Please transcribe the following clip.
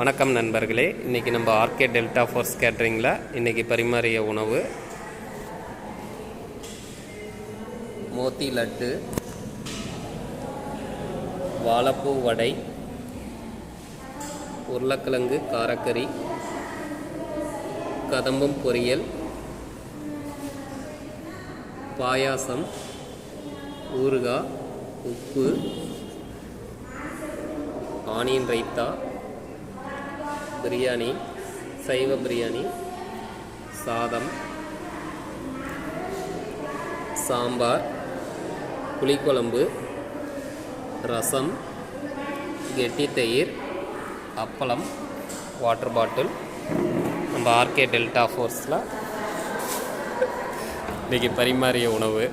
வணக்கம் நண்பர்களே, இன்றைக்கி நம்ம ஆர்கே டெல்டா ஃபோர்ஸ் கேட்ரிங்கில் இன்றைக்கி பரிமாறிய உணவு மோத்தி லட்டு, வாழைப்பூ வடை, உருளைக்கிழங்கு காரக்கறி, கதம்பம் பொரியல், பாயாசம், ஊறுகாய், உப்பு, ஆனியன் ரைத்தா, பிரியாணி, சைவ பிரியாணி, சாதம், சாம்பார், புளிக்குழம்பு, ரசம், கெட்டி தயிர், அப்பளம், வாட்டர் பாட்டில். நம்ம ஆர்கே டெல்டா ஃபோர்ஸில் இன்றைக்கி பரிமாறிய உணவு.